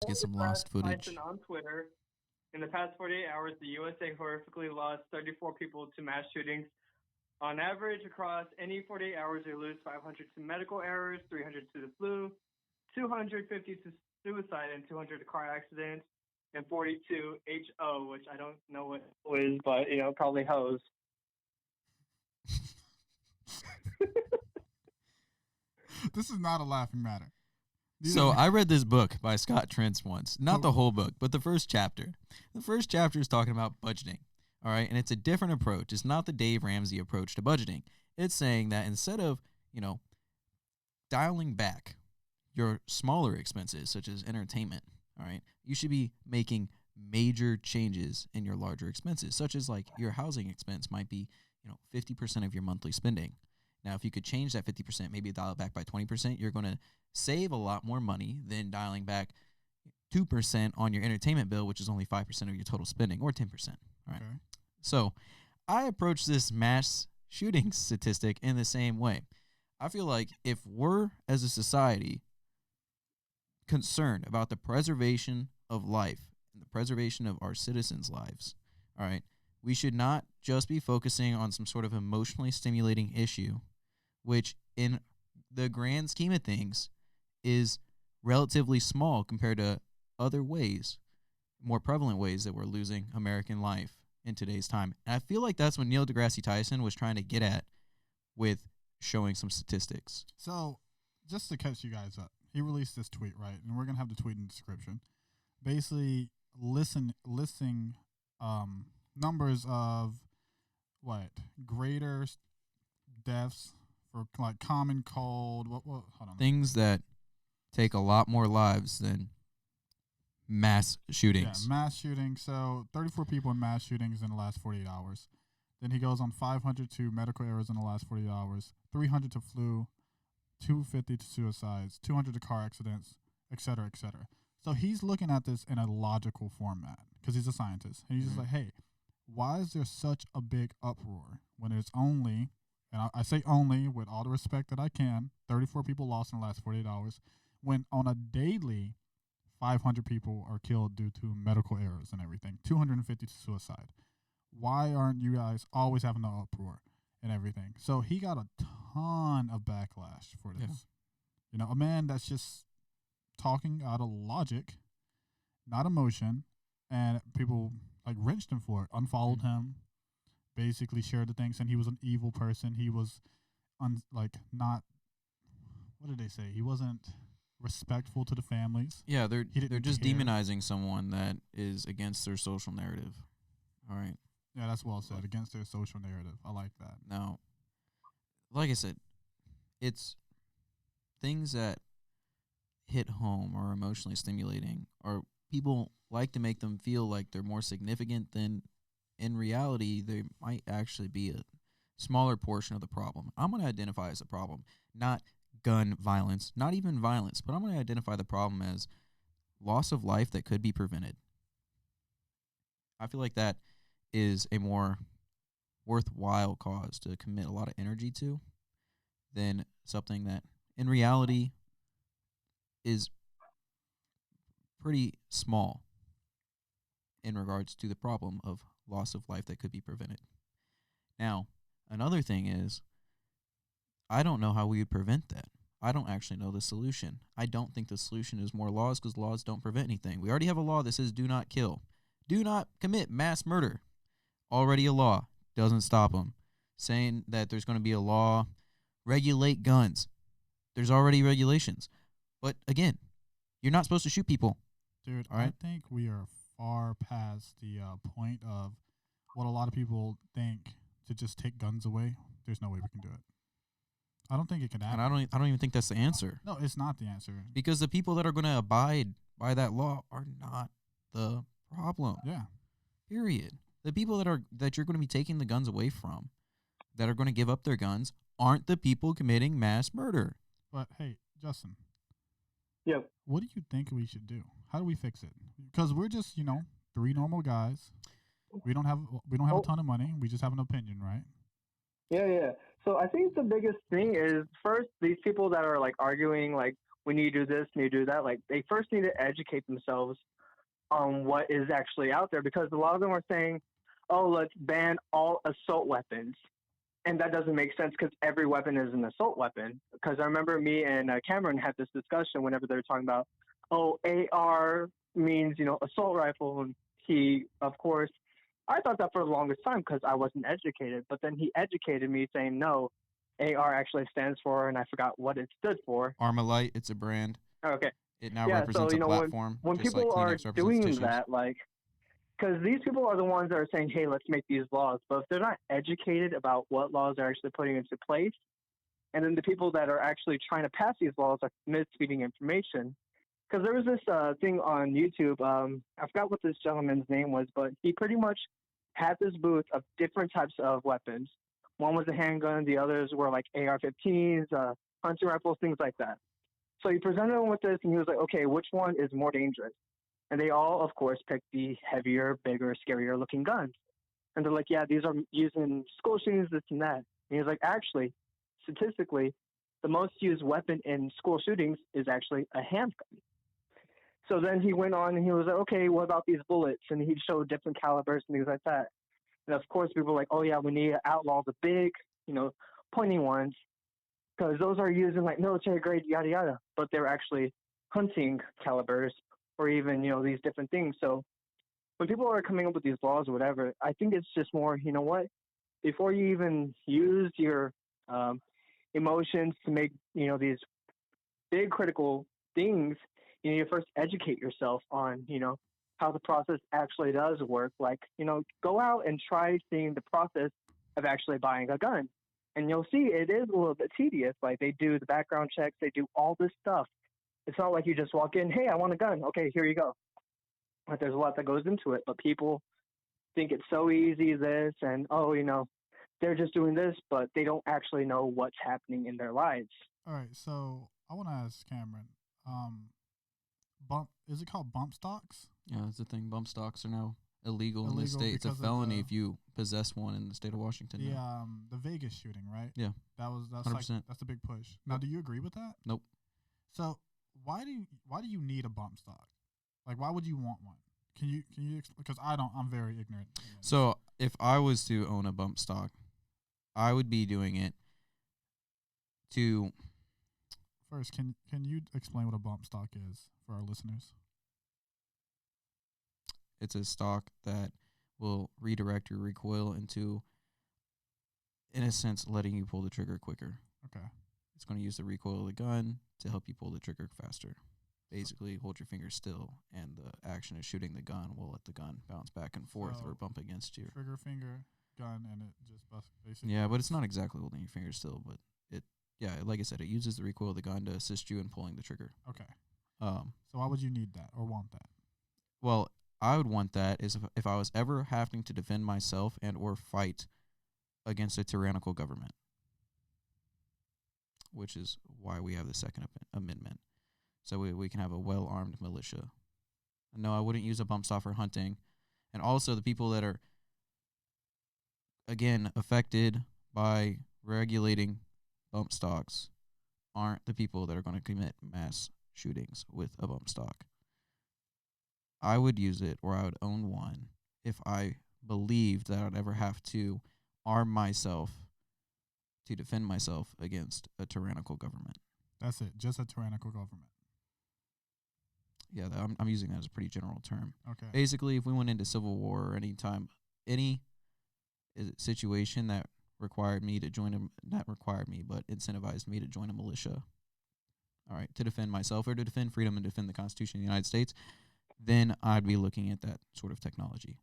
Get some Degrasse lost footage. Tyson on Twitter. In the past 48 hours, the USA horrifically lost 34 people to mass shootings. On average, across any 48 hours, they lose 500 to medical errors, 300 to the flu, 250 to suicide, and 200 to car accidents, and 42 HO, which I don't know what it is, but probably hose. This is not a laughing matter. So I read this book by Scott Trentz once. Not the whole book, but the first chapter. The first chapter is talking about budgeting. All right. And it's a different approach. It's not the Dave Ramsey approach to budgeting. It's saying that instead of, dialing back your smaller expenses, such as entertainment, all right, you should be making major changes in your larger expenses, such as like your housing expense might be, 50% of your monthly spending. Now, if you could change that 50%, maybe dial it back by 20%, you're going to save a lot more money than dialing back 2% on your entertainment bill, which is only 5% of your total spending, or 10%. All right. Okay. So I approach this mass shooting statistic in the same way. I feel like if we're, as a society, concerned about the preservation of life and the preservation of our citizens' lives, all right, we should not just be focusing on some sort of emotionally stimulating issue, which in the grand scheme of things is relatively small compared to other ways, more prevalent ways that we're losing American life in today's time. And I feel like that's what Neil deGrasse Tyson was trying to get at with showing some statistics. So just to catch you guys up, he released this tweet, right? And we're going to have the tweet in the description. Basically, listing numbers of greater deaths for like common cold. Hold on. Things that take a lot more lives than mass shootings. Yeah, mass shootings. So 34 people in mass shootings in the last 48 hours. Then he goes on 500 to medical errors in the last 48 hours, 300 to flu, 250 to suicides, 200 to car accidents, et cetera, et cetera. So he's looking at this in a logical format because he's a scientist. And he's just like, hey, why is there such a big uproar when it's only, and I say only with all the respect that I can, 34 people lost in the last 48 hours, when on a daily, 500 people are killed due to medical errors and everything, 250 to suicide. Why aren't you guys always having the uproar and everything? So he got a ton of backlash for this. Yeah. A man that's just talking out of logic, not emotion, and people like wrenched him for it, unfollowed him, basically shared the thing, saying he was an evil person. He was not, what did they say? He wasn't respectful to the families. Yeah, they're just demonizing someone that is against their social narrative. All right. Yeah, that's well said. Against their social narrative. I like that. Now, like I said, it's things that hit home or emotionally stimulating, or people like to make them feel like they're more significant than in reality they might actually be a smaller portion of the problem. I'm going to identify as a problem, not gun violence, not even violence, but I'm going to identify the problem as loss of life that could be prevented. I feel like that is a more worthwhile cause to commit a lot of energy to than something that in reality is pretty small in regards to the problem of loss of life that could be prevented. Now, another thing is, I don't know how we would prevent that. I don't actually know the solution. I don't think the solution is more laws, because laws don't prevent anything. We already have a law that says do not kill. Do not commit mass murder. Already a law. Doesn't stop them. Saying that there's going to be a law, regulate guns. There's already regulations. But again, you're not supposed to shoot people. Dude, right? I think we are far past the point of what a lot of people think to just take guns away. There's no way we can do it. I don't think it can happen. And I don't even think that's the answer. No, it's not the answer. Because the people that are going to abide by that law are not the problem. Yeah. Period. The people that you're going to be taking the guns away from, that are going to give up their guns, aren't the people committing mass murder. But hey, Justin. Yep. What do you think we should do? How do we fix it? Because we're just, three normal guys. We don't have a ton of money. We just have an opinion, right? Yeah. So I think the biggest thing is, first, these people that are like arguing, like, we need to do this, need to do that. Like, they first need to educate themselves on what is actually out there, because a lot of them are saying, oh, let's ban all assault weapons. And that doesn't make sense because every weapon is an assault weapon. Because I remember me and Cameron had this discussion whenever they were talking about, oh, AR means, assault rifle. And he, of course, I thought that for the longest time because I wasn't educated. But then he educated me saying, no, AR actually stands for, and I forgot what it stood for. Armalite, it's a brand. Okay. It now represents a platform. When just people like are Kleenex represents doing tissues. that, like, because these people are the ones that are saying, hey, let's make these laws. But if they're not educated about what laws they're actually putting into place, and then the people that are actually trying to pass these laws are misfeeding information. Because there was this thing on YouTube, I forgot what this gentleman's name was, but he pretty much had this booth of different types of weapons. One was a handgun, the others were like AR-15s, hunting rifles, things like that. So he presented them with this, and he was like, okay, which one is more dangerous? And they all, of course, picked the heavier, bigger, scarier-looking guns. And they're like, yeah, these are used in school shootings, this and that. And he was like, actually, statistically, the most used weapon in school shootings is actually a handgun. So then he went on and he was like, okay, what about these bullets? And he showed different calibers and things like that. And of course, people were like, oh yeah, we need to outlaw the big, pointy ones, because those are used in like military grade, yada yada. But they're actually hunting calibers, or even, these different things. So when people are coming up with these laws or whatever, I think it's just more, what, before you even use your emotions to make, these big critical things, you need to first educate yourself on, how the process actually does work. Like, go out and try seeing the process of actually buying a gun. And you'll see it is a little bit tedious. Like, they do the background checks, they do all this stuff. It's not like you just walk in, hey, I want a gun. Okay, here you go. But there's a lot that goes into it. But people think it's so easy, this, and, they're just doing this, but they don't actually know what's happening in their lives. All right, so I want to ask Cameron, is it called bump stocks? Yeah, that's the thing. Bump stocks are now illegal in this state. It's a felony if you possess one in the state of Washington. The Vegas shooting, right? Yeah. That's 100%. Like, that's a big push. Now, do you agree with that? Nope. So why do you need a bump stock? Like, why would you want one? Can you because I don't. I'm very ignorant. So if I was to own a bump stock, I would be doing it to. First, can you explain what a bump stock is for our listeners? It's a stock that will redirect your recoil into, in a sense, letting you pull the trigger quicker. Okay. It's going to use the recoil of the gun to help you pull the trigger faster. Basically, hold your finger still, and the action of shooting the gun will let the gun bounce back and forth or bump against you. Trigger finger, gun, and it just basically. Yeah, but it's not exactly holding your finger still, but like I said, it uses the recoil of the gun to assist you in pulling the trigger. Okay. So why would you need that or want that? Well, I would want that is if I was ever having to defend myself and or fight against a tyrannical government, which is why we have the Second Amendment. So we can have a well-armed militia. No, I wouldn't use a bump stock for hunting. And also the people that are, again, affected by regulating bump stocks aren't the people that are going to commit mass shootings with a bump stock. I would use it, or I would own one, if I believed that I'd ever have to arm myself to defend myself against a tyrannical government. That's it, just a tyrannical government. Yeah, I'm using that as a pretty general term. Okay. Basically, if we went into civil war or any situation that required me to join not required me, but incentivized me to join a militia, all right, to defend myself or to defend freedom and defend the Constitution of the United States, then I'd be looking at that sort of technology.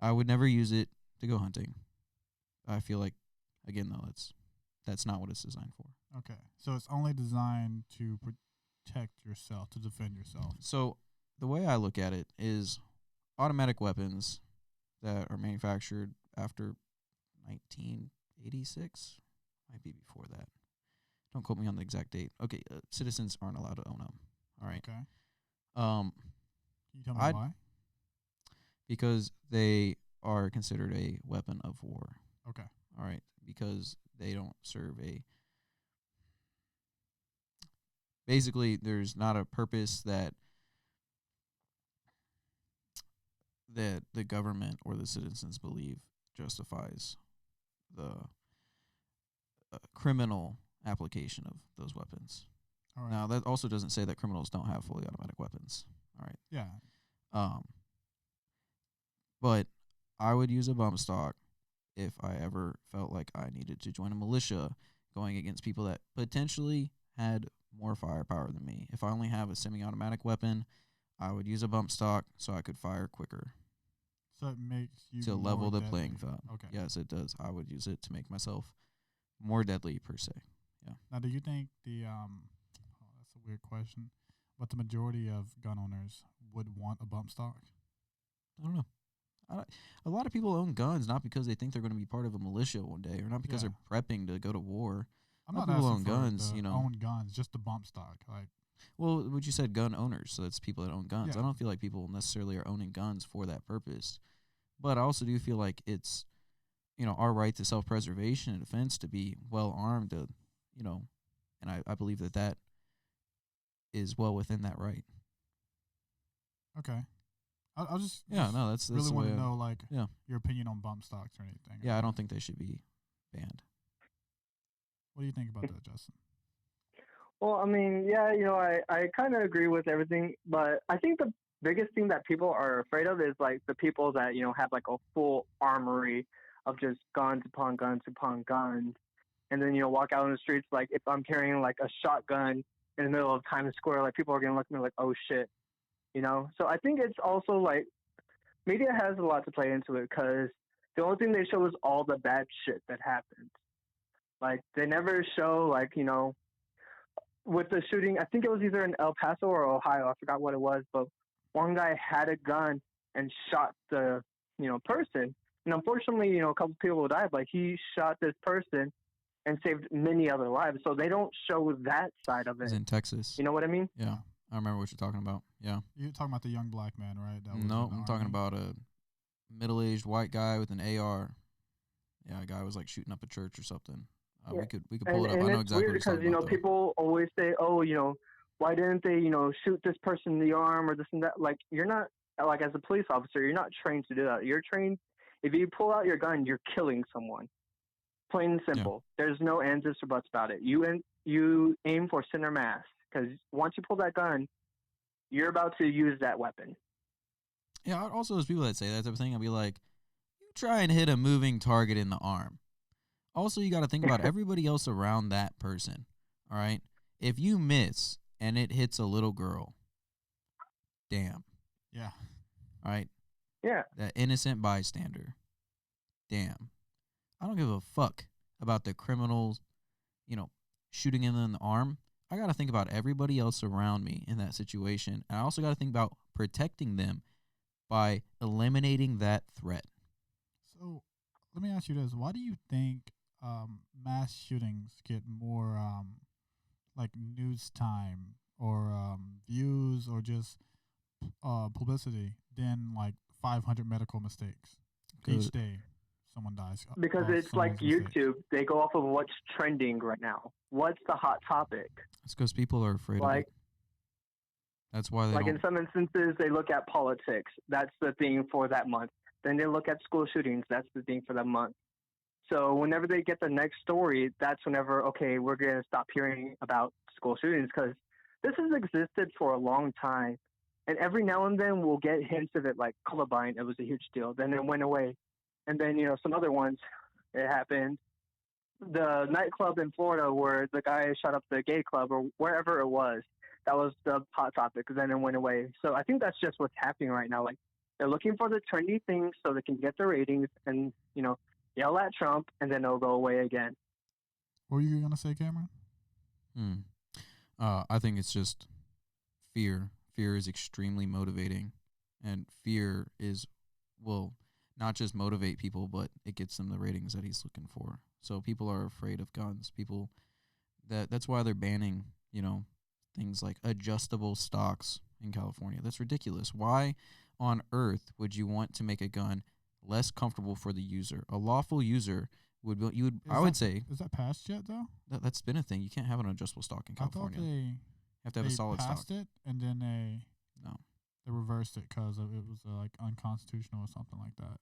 I would never use it to go hunting. I feel like, again, though, that's not what it's designed for. Okay. So it's only designed to protect yourself, to defend yourself. So the way I look at it is automatic weapons that are manufactured after 1986, might be before that. Don't quote me on the exact date. Okay, citizens aren't allowed to own them. All right. Okay. Can you tell me why? Because they are considered a weapon of war. Okay. All right. Because they don't serve basically there's not a purpose that the government or the citizens believe justifies the criminal application of those weapons. All right. Now, that also doesn't say that criminals don't have fully automatic weapons. All right. Yeah. But I would use a bump stock if I ever felt like I needed to join a militia going against people that potentially had more firepower than me. If I only have a semi-automatic weapon, I would use a bump stock so I could fire quicker. So it makes you to level the deadly. playing field. Okay. Yes, it does. I would use it to make myself more deadly per se. Yeah. Now, do you think that's a weird question, but the majority of gun owners would want a bump stock? I don't know. A lot of people own guns not because they think they're going to be part of a militia one day, or not because they're prepping to go to war. I'm not not people asking own for guns, the you know. own guns, just the bump stock. Like, well, what you said, gun owners, so that's people that own guns. Yeah. I don't feel like people necessarily are owning guns for that purpose, but I also do feel like it's, you know, our right to self-preservation and defense to be well armed, to, you know, and I believe that is well within that right. okay. I'll just that's really the want way to know, like, yeah. your opinion on bump stocks or anything. Yeah, I don't think they should be banned. What do you think about that, Justin? Well, I mean, yeah, you know, I kind of agree with everything, but I think the biggest thing that people are afraid of is like the people that, you know, have like a full armory of just guns upon guns upon guns. And then, you know, walk out in the streets, like if I'm carrying like a shotgun in the middle of Times Square, like people are going to look at me like, oh shit, you know? So I think it's also like media has a lot to play into it because the only thing they show is all the bad shit that happens. Like they never show like, you know, with the shooting, I think it was either in El Paso or Ohio. I forgot what it was, but one guy had a gun and shot the, you know, person. And unfortunately, you know, a couple people died, but he shot this person and saved many other lives. So they don't show that side of it. It's in Texas. You know what I mean? Yeah. I remember what you're talking about. Yeah. You're talking about the young black man, right? That was No, in the I'm talking Army? about a middle-aged white guy with an AR. Yeah, a guy was like shooting up a church or something. Yeah. We could pull it up. I know it's exactly weird what you're because, you know, about, people always say, oh, you know, why didn't they, you know, shoot this person in the arm or this and that? Like, you're not, like, as a police officer, you're not trained to do that. You're trained, if you pull out your gun, you're killing someone. Plain and simple. Yeah. There's no ands or buts about it. You aim for center mass because once you pull that gun, you're about to use that weapon. Yeah, also those people that say that type of thing, I'll be like, you try and hit a moving target in the arm. Also, you got to think about everybody else around that person, all right? If you miss and it hits a little girl, damn. Yeah. All right? Yeah. That innocent bystander, damn. I don't give a fuck about the criminals, you know, shooting him in the arm. I got to think about everybody else around me in that situation. And I also got to think about protecting them by eliminating that threat. So let me ask you this. Why do you think mass shootings get more like news time or views or just publicity than like 500 medical mistakes each day? Someone dies. Because it's like YouTube. They go off of what's trending right now. What's the hot topic? It's because people are afraid of it. That's why they in some instances, they look at politics. That's the thing for that month. Then they look at school shootings. That's the thing for that month. So whenever they get the next story, that's whenever, okay, we're going to stop hearing about school shootings because this has existed for a long time. And every now and then we'll get hints of it, like Columbine. It was a huge deal. Then it went away. And then, you know, some other ones, it happened. The nightclub in Florida where the guy shot up the gay club or wherever it was, that was the hot topic. Then it went away. So I think that's just what's happening right now. Like, they're looking for the trendy things so they can get their ratings and, you know, yell at Trump, and then it'll go away again. What were you going to say, Cameron? I think it's just fear. Fear is extremely motivating. And fear will not just motivate people, but it gets them the ratings that he's looking for. So people are afraid of guns. That's why they're banning, you know, things like adjustable stocks in California. That's ridiculous. Why on earth would you want to make a gun less comfortable for the user? A lawful user would say. Is that passed yet though? That's been a thing. You can't have an adjustable stock in California. have to have they a solid passed stock. it, and then No. they reversed it because it was like unconstitutional or something like that.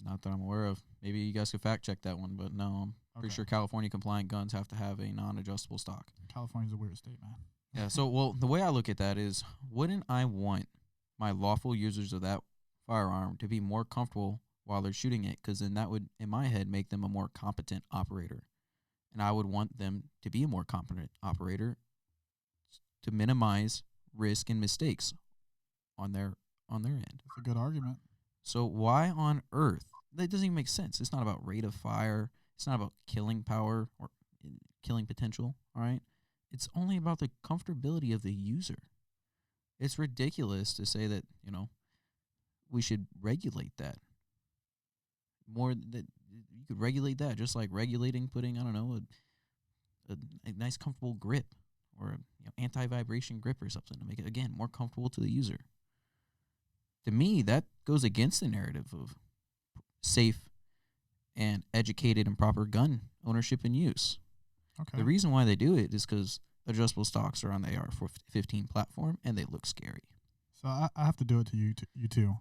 Not that I'm aware of. Maybe you guys could fact check that one, but no, I'm pretty sure California compliant guns have to have a non-adjustable stock. California's a weird state, man. Yeah, so, well, the way I look at that is, wouldn't I want my lawful users of that firearm to be more comfortable while they're shooting it? Because then that would, in my head, make them a more competent operator. And I would want them to be a more competent operator to minimize risk and mistakes on their end. That's a good argument. So why on earth? That doesn't even make sense. It's not about rate of fire. It's not about killing power or killing potential, all right? It's only about the comfortability of the user. It's ridiculous to say that, we should regulate that. More that you could regulate that, just like regulating putting, I don't know, a nice comfortable grip or anti-vibration grip or something to make it, again, more comfortable to the user. To me, that goes against the narrative of safe and educated and proper gun ownership and use. Okay. The reason why they do it is because adjustable stocks are on the AR-15 platform and they look scary. So I have to do it to you too.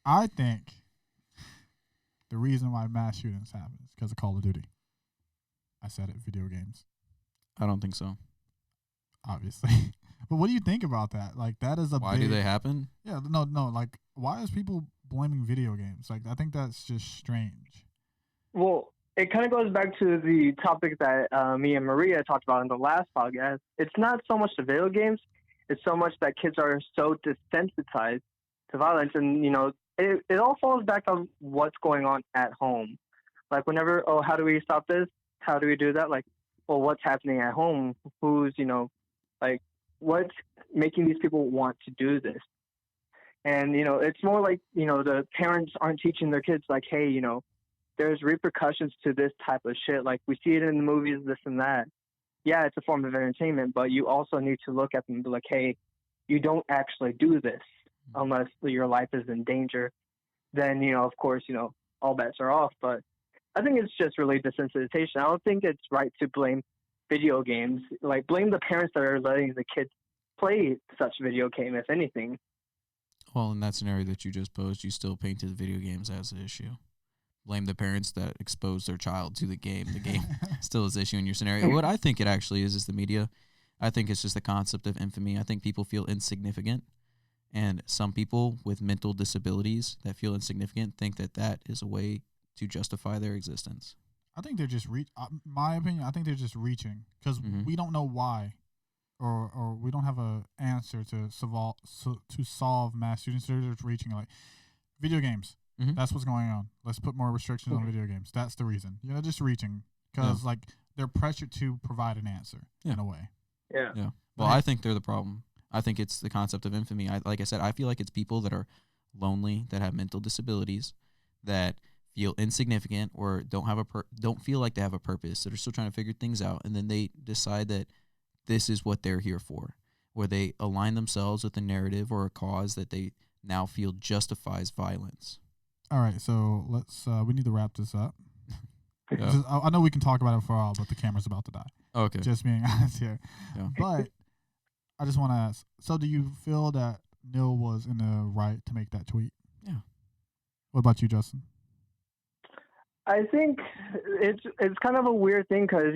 I think the reason why mass shootings happen is because of Call of Duty. I said it, video games. I don't think so. Obviously. But what do you think about that? Like, that is Why do they happen? Yeah, no. Like, why is people blaming video games? Like, I think that's just strange. Well, it kind of goes back to the topic that me and Maria talked about in the last podcast. It's not so much the video games. It's so much that kids are so desensitized to violence. And, it all falls back on what's going on at home. Like, whenever, how do we stop this? How do we do that? Like, well, what's happening at home? Who's, what's making these people want to do this? And, it's more like, the parents aren't teaching their kids, like, hey, there's repercussions to this type of shit. Like, we see it in the movies, this and that. Yeah, it's a form of entertainment, but you also need to look at them and be like, hey, you don't actually do this unless your life is in danger. Then, of course, all bets are off. But I think it's just really desensitization. I don't think it's right to blame video games. Like, blame the parents that are letting the kids play such video game, if anything. Well, in that scenario that you just posed, you still painted video games as an issue. Blame the parents that exposed their child to the game. The game still is an issue in your scenario. What I think it actually is the media. I think it's just the concept of infamy. I think people feel insignificant. And some people with mental disabilities that feel insignificant think that that is a way to justify their existence. I think they're just my opinion. I think they're just reaching because we don't know why, or we don't have a answer to solve mass shootings. They're just reaching, like, video games. That's what's going on. Let's put more restrictions on video games. That's the reason. Just reaching because like they're pressured to provide an answer in a way. Yeah. Well, I think they're the problem. I think it's the concept of infamy. Like I said, I feel like it's people that are lonely, that have mental disabilities, that feel insignificant or don't feel like they have a purpose, that are still trying to figure things out, and then they decide that this is what they're here for, where they align themselves with a narrative or a cause that they now feel justifies violence. All right, so let's. We need to wrap this up. Yeah. I know we can talk about it for a while, but the camera's about to die. Okay. Just being honest here. Yeah. But I just want to ask, so do you feel that Neil was in the right to make that tweet? Yeah. What about you, Justin? I think it's kind of a weird thing because,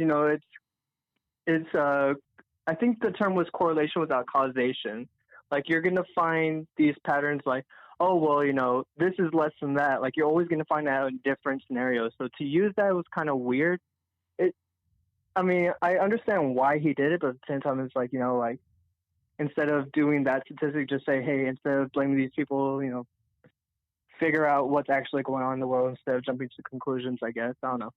I think the term was correlation without causation. Like, you're going to find these patterns like, oh, well, this is less than that. Like, you're always going to find that in different scenarios. So to use that was kind of weird. I understand why he did it, but at the same time, it's like, instead of doing that statistic, just say, hey, instead of blaming these people, figure out what's actually going on in the world instead of jumping to conclusions, I guess. I don't know.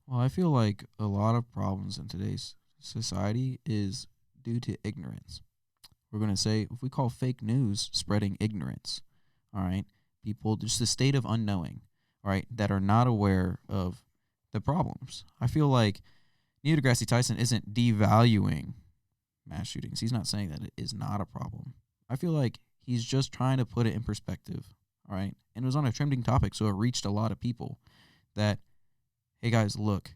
Well, I feel like a lot of problems in today's society is due to ignorance. We're going to say, if we call fake news spreading ignorance, all right, people, just a state of unknowing, all right, that are not aware of the problems. I feel like Neil Degrasse Tyson isn't devaluing mass shootings. He's not saying that it is not a problem. I feel like he's just trying to put it in perspective, all right? And it was on a trending topic, so it reached a lot of people that, hey, guys, look,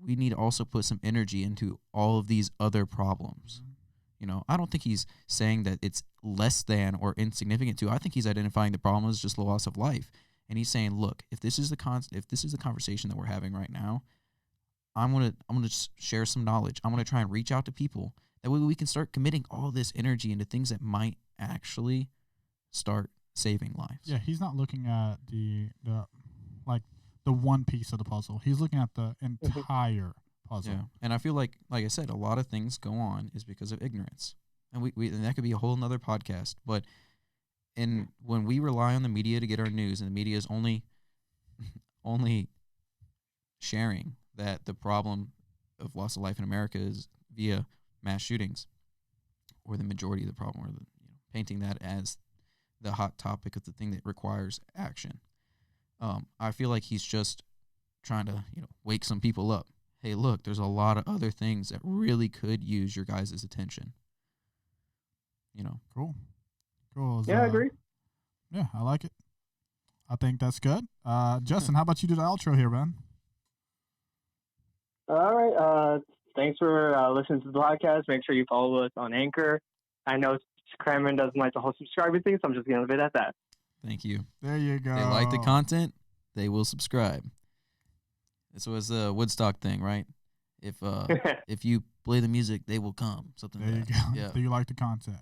we need to also put some energy into all of these other problems. I don't think he's saying that it's less than or insignificant to. I think he's identifying the problem as just the loss of life. And he's saying, look, if this is the conversation that we're having right now, I'm gonna share some knowledge. I'm gonna try and reach out to people. That way we can start committing all this energy into things that might actually start saving lives. Yeah, he's not looking at the one piece of the puzzle. He's looking at the entire puzzle. Yeah, and I feel like I said, a lot of things go on is because of ignorance, and and that could be a whole nother podcast. But when we rely on the media to get our news, and the media is only sharing that the problem of loss of life in America is via mass shootings, or the majority of the problem, or painting that as the hot topic of the thing that requires action. I feel like he's just trying to wake some people up. Hey, look, there's a lot of other things that really could use your guys' attention. Cool. Yeah, I agree. Yeah, I like it. I think that's good. Justin, how about you do the outro here, man? All right. Thanks for listening to the podcast. Make sure you follow us on Anchor. I know Cameron doesn't like the whole subscribing thing, so I'm just going to leave it at that. Thank you. There you go. They like the content, they will subscribe. This was the Woodstock thing, right? If you play the music, they will come. Something there like you that. go. Yeah. Do you like the content?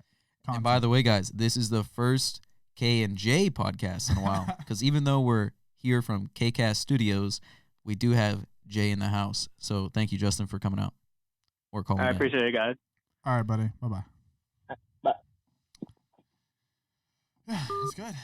And by the way, guys, this is the first K&J podcast in a while. Because even though we're here from KCast Studios, we do have Jay in the house. So thank you, Justin, for coming out or calling. I appreciate it, guys. All right, buddy. Bye-bye. Bye. Yeah, that's good.